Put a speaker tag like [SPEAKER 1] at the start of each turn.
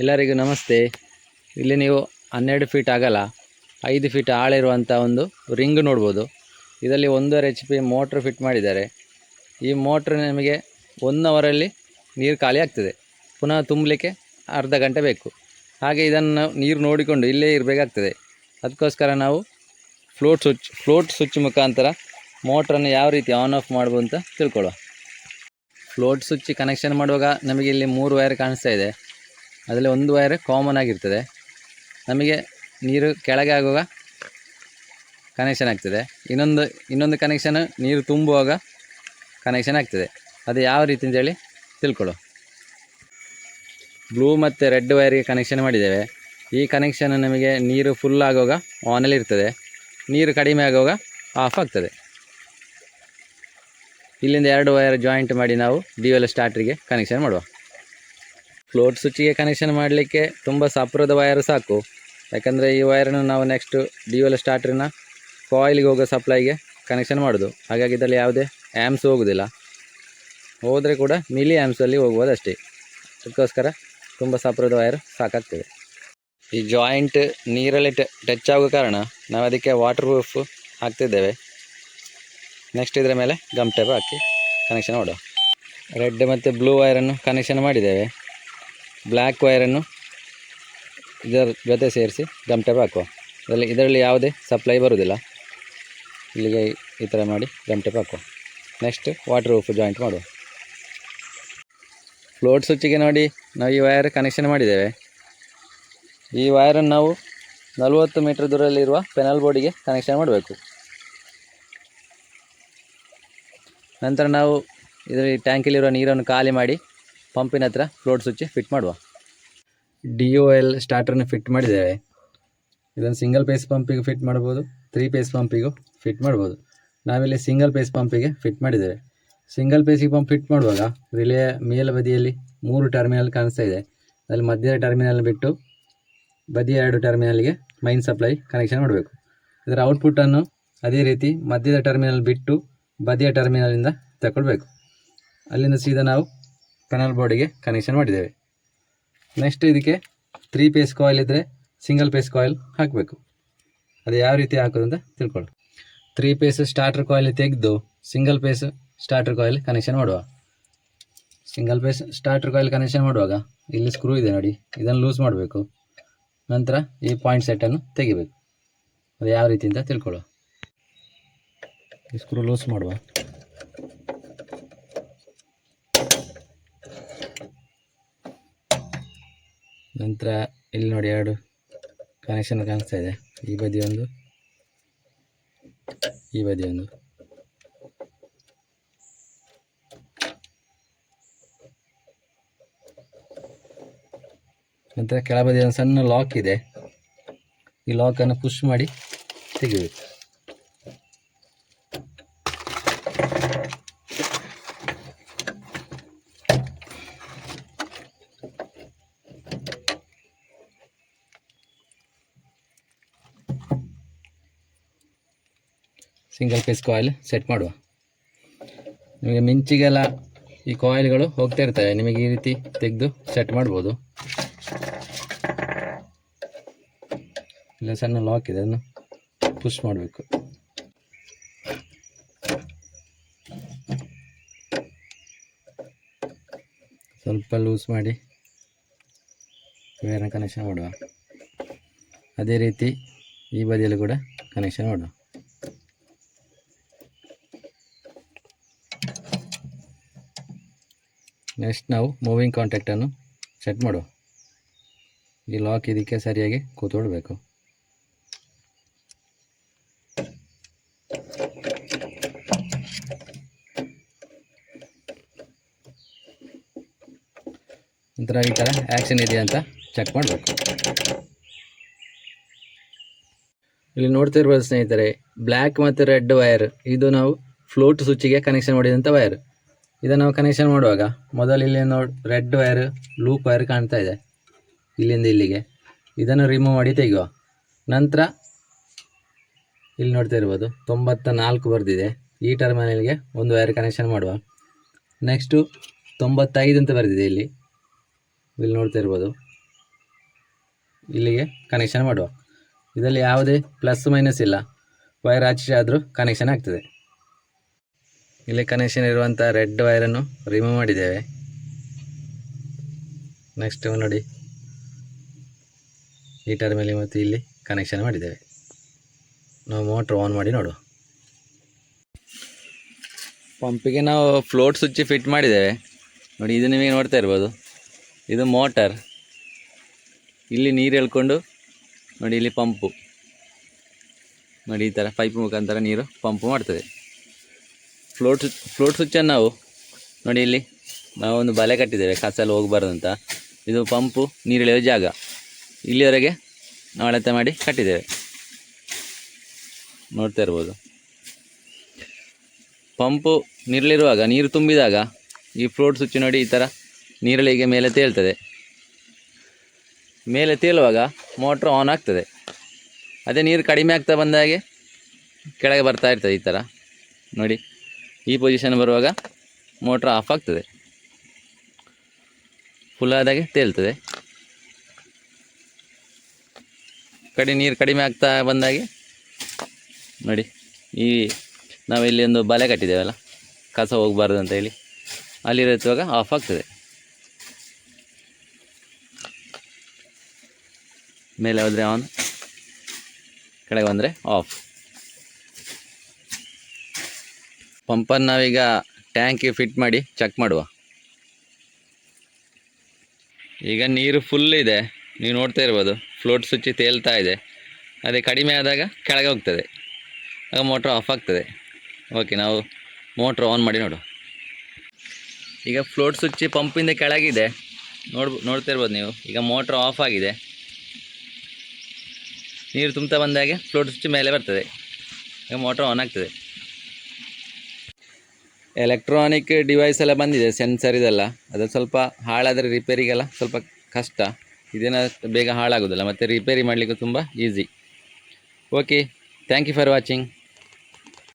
[SPEAKER 1] ಎಲ್ಲರಿಗೂ ನಮಸ್ತೆ. ಇಲ್ಲಿ ನೀವು 12 ಫೀಟ್ ಅಗಲ 5 ಫೀಟ್ ಆಳ ಇರುವಂಥ ಒಂದು ರಿಂಗ್ ನೋಡ್ಬೋದು. ಇದರಲ್ಲಿ 1.5 HP ಮೋಟ್ರ್ ಫಿಟ್ ಮಾಡಿದ್ದಾರೆ. ಈ ಮೋಟ್ರ್ ನಮಗೆ 1 ಅವರಲ್ಲಿ ನೀರು ಖಾಲಿ ಆಗ್ತದೆ. ಪುನಃ ತುಂಬಲಿಕ್ಕೆ ಅರ್ಧ ಗಂಟೆ ಬೇಕು. ಹಾಗೆ ಇದನ್ನು ನೀರು ನೋಡಿಕೊಂಡು ಇಲ್ಲೇ ಇರಬೇಕಾಗ್ತದೆ. ಅದಕ್ಕೋಸ್ಕರ ನಾವು ಫ್ಲೋಟ್ ಸ್ವಿಚ್ ಮುಖಾಂತರ ಮೋಟ್ರನ್ನು ಯಾವ ರೀತಿ ಆನ್ ಆಫ್ ಮಾಡ್ಬೋದು ಅಂತ ತಿಳ್ಕೊಳ್ಳುವ. ಫ್ಲೋಟ್ ಸ್ವಿಚ್ ಕನೆಕ್ಷನ್ ಮಾಡುವಾಗ ನಮಗೆ ಇಲ್ಲಿ 3 ವೈರ್ ಕಾಣಿಸ್ತಾ ಇದೆ. ಅದರಲ್ಲಿ ಒಂದು ವೈರ್ ಕಾಮನ್ ಆಗಿರ್ತದೆ. ನಮಗೆ ನೀರು ಕೆಳಗೆ ಆಗುವಾಗ ಕನೆಕ್ಷನ್ ಆಗ್ತದೆ. ಇನ್ನೊಂದು ಕನೆಕ್ಷನ್ ನೀರು ತುಂಬುವಾಗ ಕನೆಕ್ಷನ್ ಆಗ್ತದೆ. ಅದು ಯಾವ ರೀತಿ ಅಂತೇಳಿ ತಿಳ್ಕೊಳ್ಳೋ. ಬ್ಲೂ ಮತ್ತು ರೆಡ್ ವೈರಿಗೆ ಕನೆಕ್ಷನ್ ಮಾಡಿದ್ದೇವೆ. ಈ ಕನೆಕ್ಷನ್ ನಮಗೆ ನೀರು ಫುಲ್ ಆಗುವಾಗ ಆನಲ್ಲಿ ಇರ್ತದೆ, ನೀರು ಕಡಿಮೆ ಆಗುವಾಗ ಆಫ್ ಆಗ್ತದೆ. ಇಲ್ಲಿಂದ 2 ವೈರ್ ಜಾಯಿಂಟ್ ಮಾಡಿ ನಾವು DOL ಸ್ಟಾರ್ಟ್ರಿಗೆ ಕನೆಕ್ಷನ್ ಮಾಡುವ. ಫ್ಲೋಟ್ ಸ್ವಿಚ್ಗೆ ಕನೆಕ್ಷನ್ ಮಾಡಲಿಕ್ಕೆ ತುಂಬ ಸಪುರದ ವೈರ್ ಸಾಕು. ಯಾಕಂದರೆ ಈ ವೈರನ್ನು ನಾವು ನೆಕ್ಸ್ಟ್ DOL ಸ್ಟಾರ್ಟ್ರಿನ ಕಾಯಿಲ್ಗೆ ಹೋಗೋ ಸಪ್ಲೈಗೆ ಕನೆಕ್ಷನ್ ಮಾಡೋದು. ಹಾಗಾಗಿ ಇದರಲ್ಲಿ ಯಾವುದೇ ಆ್ಯಮ್ಸ್ ಹೋಗೋದಿಲ್ಲ. ಹೋದರೆ ಕೂಡ ಮಿಲಿ ಆ್ಯಮ್ಸಲ್ಲಿ ಹೋಗ್ಬೋದು ಅಷ್ಟೇ. ಅದಕ್ಕೋಸ್ಕರ ತುಂಬ ಸಪುರದ ವೈರ್ ಸಾಕಾಗ್ತದೆ. ಈ ಜಾಯಿಂಟ್ ನೀರಲ್ಲಿ ಟಚ್ ಆಗೋ ಕಾರಣ ನಾವು ಅದಕ್ಕೆ ವಾಟರ್ ಪ್ರೂಫ್ ಹಾಕ್ತಿದ್ದೇವೆ. ನೆಕ್ಸ್ಟ್ ಇದರ ಮೇಲೆ ಗಮ್ ಟೇಪ್ ಹಾಕಿ ಕನೆಕ್ಷನ್ ಮಾಡುವ. ರೆಡ್ ಮತ್ತು ಬ್ಲೂ ವೈರನ್ನು ಕನೆಕ್ಷನ್ ಮಾಡಿದ್ದೇವೆ. ಬ್ಲ್ಯಾಕ್ ವೈರನ್ನು ಇದರ ಜೊತೆ ಸೇರಿಸಿ ಗಮ್ ಟೇಪ್ ಹಾಕುವ. ಇದರಲ್ಲಿ ಯಾವುದೇ ಸಪ್ಲೈ ಬರುವುದಿಲ್ಲ. ಇಲ್ಲಿಗೆ ಈ ಥರ ಮಾಡಿ ಗಮ್ ಟೇಪ್ ಹಾಕುವ. ನೆಕ್ಸ್ಟ್ ವಾಟರ್ ಪ್ರೂಫ್ ಜಾಯಿಂಟ್ ಮಾಡುವ. ಫ್ಲೋಟ್ ಸ್ವಿಚ್ಚಿಗೆ ನೋಡಿ ನಾವು ಈ ವೈರ್ ಕನೆಕ್ಷನ್ ಮಾಡಿದ್ದೇವೆ. ಈ ವೈರನ್ನು ನಾವು 40 ಮೀಟರ್ ದೂರದಲ್ಲಿರುವ ಪೆನಲ್ ಬೋರ್ಡಿಗೆ ಕನೆಕ್ಷನ್ ಮಾಡಬೇಕು. ನಂತರ ನಾವು ಇದರಲ್ಲಿ ಟ್ಯಾಂಕಲ್ಲಿರುವ ನೀರನ್ನು ಖಾಲಿ ಮಾಡಿ ಪಂಪಿನ ಹತ್ರ ಫ್ಲೋಟ್ ಸ್ವಿಚ್ ಫಿಟ್ ಮಾಡುವ. DOL ಸ್ಟಾರ್ಟರನ್ನು ಫಿಟ್ ಮಾಡಿದ್ದೇವೆ. ಇದನ್ನು ಸಿಂಗಲ್ ಪೇಸ್ ಪಂಪಿಗೆ ಫಿಟ್ ಮಾಡ್ಬೋದು, 3 ಪೇಸ್ ಪಂಪಿಗೂ ಫಿಟ್ ಮಾಡ್ಬೋದು. ನಾವಿಲ್ಲಿ ಸಿಂಗಲ್ ಪೇಸ್ ಪಂಪಿಗೆ ಫಿಟ್ ಮಾಡಿದ್ದೇವೆ. ಸಿಂಗಲ್ ಪೇಸಿಗೆ ಪಂಪ್ ಫಿಟ್ ಮಾಡುವಾಗ ರಿಲೆಯ ಮೇಲ್ಬದಿಯಲ್ಲಿ 3 ಟರ್ಮಿನಲ್ ಕಾಣಿಸ್ತಾ ಇದೆ. ಅದರಲ್ಲಿ ಮಧ್ಯದ ಟರ್ಮಿನಲ್ ಬಿಟ್ಟು ಬದಿಯ 2 ಟರ್ಮಿನಲ್ಗೆ ಮೈನ್ ಸಪ್ಲೈ ಕನೆಕ್ಷನ್ ಮಾಡಬೇಕು. ಇದರ ಔಟ್ಪುಟ್ಟನ್ನು ಅದೇ ರೀತಿ ಮಧ್ಯದ ಟರ್ಮಿನಲ್ ಬಿಟ್ಟು ಬದಿಯ ಟರ್ಮಿನಲಿಂದ ತಗೊಳ್ಬೇಕು. ಅಲ್ಲಿಂದ ಸೀದಾ ನಾವು ಪೆನಲ್ ಬೋರ್ಡಿಗೆ ಕನೆಕ್ಷನ್ ಮಾಡಿದ್ದೇವೆ. ನೆಕ್ಸ್ಟ್ ಇದಕ್ಕೆ 3 ಪೇಸ್ ಕಾಯಿಲ್ ಇದ್ದರೆ ಸಿಂಗಲ್ ಪೇಸ್ ಕಾಯಿಲ್ ಹಾಕಬೇಕು. ಅದು ಯಾವ ರೀತಿ ಹಾಕೋದು ಅಂತ ತಿಳ್ಕೊಳ್ಳಿ. 3 ಪೇಸ್ ಸ್ಟಾರ್ಟರ್ ಕಾಯಿಲ್ ತೆಗೆದು single phase starter coil connection ಮಾಡುವ. Single phase starter coil connection ಮಾಡುವಾಗ ಇಲ್ಲಿ ಸ್ಕ್ರೂ ಇದೆ ನೋಡಿ, ಇದನ್ನು ಲೂಸ್ ಮಾಡಬೇಕು. ನಂತರ ಈ ಪಾಯಿಂಟ್ ಸೆಟ್ಟನ್ನು ತೆಗಿಬೇಕು. ಅದು ಯಾವ ರೀತಿ ಅಂತ ತಿಳ್ಕೊಳ್ಳುವ. ಈ ಸ್ಕ್ರೂ ಲೂಸ್ ಮಾಡುವ. ನಂತರ ಇಲ್ಲಿ ನೋಡಿ 2 ಕನೆಕ್ಷನ್ ಕಾಣಿಸ್ತಾ ಇದೆ. ಈ ಬದಿ ಒಂದು, ಈ ಬದಿ ಒಂದು. ನಂತರ ಕೆಳಬದಿ ಒಂದು ಸಣ್ಣ ಲಾಕ್ ಇದೆ. ಈ ಲಾಕನ್ನು ಪುಷ್ ಮಾಡಿ ತೆಗಿಬೇಕು. ಸಿಂಗಲ್ ಪೇಸ್ ಕಾಯಿಲ್ ಸೆಟ್ ಮಾಡುವ. ನಿಮಗೆ ಮಿಂಚಿಗೆಲ್ಲ ಈ ಕಾಯಿಲ್ಗಳು ಹೋಗ್ತಾ ಇರ್ತವೆ. ನಿಮಗೆ ಈ ರೀತಿ ತೆಗೆದು ಸೆಟ್ ಮಾಡ್ಬೋದು. ಇಲ್ಲ ಸಣ್ಣ ಲಾಕ್ ಇದೆ, ಅದನ್ನು ಪುಷ್ ಮಾಡಬೇಕು. ಸ್ವಲ್ಪ ಲೂಸ್ ಮಾಡಿ ವೈರ್ನ ಕನೆಕ್ಷನ್ ಮಾಡುವ. ಅದೇ ರೀತಿ ಈ ಬದಿಯಲ್ಲಿ ಕೂಡ ಕನೆಕ್ಷನ್ ಮಾಡುವ. ನೆಕ್ಸ್ಟ್ ನಾವು ಮೂವಿಂಗ್ ಕಾಂಟ್ಯಾಕ್ಟನ್ನು ಸೆಟ್ ಮಾಡುವ. ಈ ಲಾಕ್ ಇದಕ್ಕೆ ಸರಿಯಾಗಿ ಕೂತ್ಕೊಳ್ಬೇಕು. ನಂತರ ಈ ಥರ ಆ್ಯಕ್ಷನ್ ಇದೆಯಾ ಅಂತ ಚೆಕ್ ಮಾಡಬೇಕು. ಇಲ್ಲಿ ನೋಡ್ತಾ ಇರ್ಬೋದು ಸ್ನೇಹಿತರೆ, ಬ್ಲ್ಯಾಕ್ ಮತ್ತು ರೆಡ್ ವೈರ್ ಇದು ನಾವು ಫ್ಲೋಟ್ ಸ್ವಿಚ್ಚಿಗೆ ಕನೆಕ್ಷನ್ ಮಾಡಿದಂಥ ವೈರ್. ಇದನ್ನು ನಾವು ಕನೆಕ್ಷನ್ ಮಾಡುವಾಗ ಮೊದಲು ಇಲ್ಲಿ ರೆಡ್ ವೈರ್ ಲೂಪ್ ವೈರ್ ಕಾಣ್ತಾ ಇದೆ ಇಲ್ಲಿಂದ ಇಲ್ಲಿಗೆ. ಇದನ್ನು ರಿಮೂವ್ ಮಾಡಿ ತೆಗೆಯುವ. ನಂತರ ಇಲ್ಲಿ ನೋಡ್ತಾ ಇರ್ಬೋದು 94 ಬರೆದಿದೆ. ಈ ಟರ್ಮಿನಲ್ಗೆ ಒಂದು ವೈರ್ ಕನೆಕ್ಷನ್ ಮಾಡುವ. ನೆಕ್ಸ್ಟು 95 ಅಂತ ಬರೆದಿದೆ ಇಲ್ಲಿ ನೋಡ್ತಾ ಇರ್ಬೋದು. ಇಲ್ಲಿಗೆ ಕನೆಕ್ಷನ್ ಮಾಡುವ. ಇದರಲ್ಲಿ ಯಾವುದೇ ಪ್ಲಸ್ ಮೈನಸ್ ಇಲ್ಲ, ವೈರ್ ಆಚೆ ಆದರೂ ಕನೆಕ್ಷನ್ ಆಗ್ತದೆ. ಇಲ್ಲಿ ಕನೆಕ್ಷನ್ ಇರುವಂಥ ರೆಡ್ ವೈರನ್ನು ರಿಮೂವ್ ಮಾಡಿದ್ದೇವೆ. ನೆಕ್ಸ್ಟ್ ನೋಡಿ, ಈ ಟರ್ಮಿನಲ್ ಮತ್ತು ಇಲ್ಲಿ ಕನೆಕ್ಷನ್ ಮಾಡಿದ್ದೇವೆ. ನಾವು ಮೋಟ್ರ್ ಆನ್ ಮಾಡಿ ನೋಡುವ. ಪಂಪಿಗೆ ನಾವು ಫ್ಲೋಟ್ ಸ್ವಿಚ್ ಫಿಟ್ ಮಾಡಿದ್ದೇವೆ ನೋಡಿ. ಇದು ನಿಮಗೆ ನೋಡ್ತಾ ಇರ್ಬೋದು, ಇದು ಮೋಟರ್. ಇಲ್ಲಿ ನೀರು ಎಳ್ಕೊಂಡು ನೋಡಿ, ಇಲ್ಲಿ ಪಂಪು ನೋಡಿ, ಈ ಥರ ಪೈಪ್ ಮುಖಾಂತರ ನೀರು ಪಂಪು ಮಾಡ್ತದೆ. ಫ್ಲೋಟ್ ಸ್ವಿಚ್ಚನ್ನು ನಾವು ನೋಡಿ, ಇಲ್ಲಿ ನಾವು ಒಂದು ಬಲೆ ಕಟ್ಟಿದ್ದೇವೆ ಕಸ ಎಲ್ಲ ಹೋಗಬಾರ್ದು ಅಂತ. ಇದು ಪಂಪು ನೀರಿಳೆಯೋ ಜಾಗ, ಇಲ್ಲಿವರೆಗೆ ನಾವು ಅಳತೆ ಮಾಡಿ ಕಟ್ಟಿದ್ದೇವೆ, ನೋಡ್ತಾ ಇರ್ಬೋದು. ಪಂಪು ನೀರಲ್ಲಿರುವಾಗ, ನೀರು ತುಂಬಿದಾಗ ಈ ಫ್ಲೋಟ್ ಸ್ವಿಚ್ ನೋಡಿ, ಈ ಥರ ನೀರಳಿಗೆ ಮೇಲೆ ತೇಲ್ತದೆ. ಮೇಲೆ ತೇಲುವಾಗ ಮೋಟ್ರ್ ಆನ್ ಆಗ್ತದೆ. ಅದೇ ನೀರು ಕಡಿಮೆ ಆಗ್ತಾ ಬಂದಾಗೆ ಕೆಳಗೆ ಬರ್ತಾ ಇರ್ತದೆ. ಈ ಥರ ನೋಡಿ, ಈ ಪೊಸಿಷನ್ ಬರುವಾಗ ಮೋಟ್ರ್ ಆಫ್ ಆಗ್ತದೆ. ಫುಲ್ ಆದಾಗೆ ತೇಲ್ತದೆ. ನೀರು ಕಡಿಮೆ ಆಗ್ತಾ ಬಂದಾಗೆ ನೋಡಿ, ಈ ನಾವಿಲ್ಲಿ ಒಂದು ಬಲೆ ಕಟ್ಟಿದ್ದೇವಲ್ಲ, ಕಸ ಹೋಗಬಾರ್ದು ಅಂತ ಹೇಳಿ, ಅಲ್ಲಿರುವಾಗ ಆಫ್ ಆಗ್ತದೆ. ಮೇಲೆ ಹೋದರೆ ಆನ್, ಕೆಳಗೆ ಬಂದರೆ ಆಫ್. ಪಂಪನ್ನು ನಾವೀಗ ಟ್ಯಾಂಕಿಗೆ ಫಿಟ್ ಮಾಡಿ ಚೆಕ್ ಮಾಡುವ. ಈಗ ನೀರು ಫುಲ್ ಇದೆ, ನೀವು ನೋಡ್ತಾ ಇರ್ಬೋದು. ಫ್ಲೋಟ್ ಸ್ವಿಚ್ ತೇಲ್ತಾ ಇದೆ. ಅದೇ ಕಡಿಮೆ ಆದಾಗ ಕೆಳಗೆ ಹೋಗ್ತದೆ, ಆಗ ಮೋಟ್ರ್ ಆಫ್ ಆಗ್ತದೆ. ಓಕೆ, ನಾವು ಮೋಟ್ರ್ ಆನ್ ಮಾಡಿ ನೋಡು. ಈಗ ಫ್ಲೋಟ್ ಸ್ವಿಚ್ ಪಂಪಿಂದ ಕೆಳಗಿದೆ, ನೋಡ್ತಾ ಇರ್ಬೋದು ನೀವು. ಈಗ ಮೋಟ್ರ್ ಆಫ್ ಆಗಿದೆ. ನೀರು ತುಂಬ್ತಾ ಬಂದಾಗೆ ಫ್ಲೋಟ್ ಸ್ವಿಚ್ ಮೇಲೆ ಬರ್ತದೆ, ಈಗ ಮೋಟ್ರ್ ಆನ್ ಆಗ್ತದೆ. ಎಲೆಕ್ಟ್ರಾನಿಕ್ ಡಿವೈಸ್ ಎಲ್ಲ ಬಂದಿದೆ, ಸೆನ್ಸರ್ ಇದೆಲ್ಲ. ಅದು ಸ್ವಲ್ಪ ಹಾಳಾದರೆ ರಿಪೇರಿಗೆಲ್ಲ ಸ್ವಲ್ಪ ಕಷ್ಟ. ಇದನ್ನು ಬೇಗ ಹಾಳಾಗೋದಿಲ್ಲ, ಮತ್ತು ರಿಪೇರಿ ಮಾಡಲಿಕ್ಕೆ ತುಂಬ easy. Okay, thank you for watching.